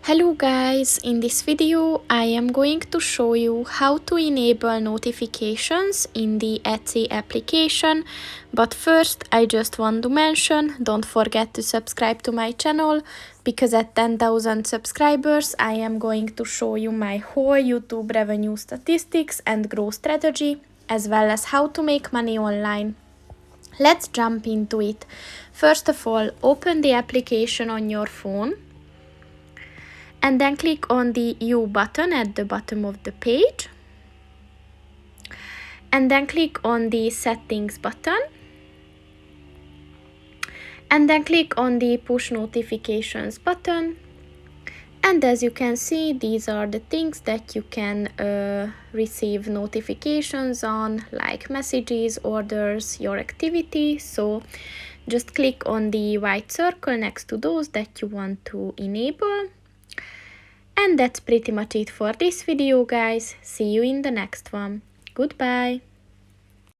Hello guys, in this video I am going to show you how to enable notifications in the Etsy application, but first I just want to mention, don't forget to subscribe to my channel, because at 10,000 subscribers I am going to show you my whole YouTube revenue statistics and growth strategy, as well as how to make money online. Let's jump into it. First of all, open the application on your phone. And then click on the U button at the bottom of the page. And then click on the Settings button. And then click on the Push Notifications button. And as you can see, these are the things that you can receive notifications on, like messages, orders, your activity. So just click on the white circle next to those that you want to enable. And that's pretty much it for this video, guys. See you in the next one. Goodbye.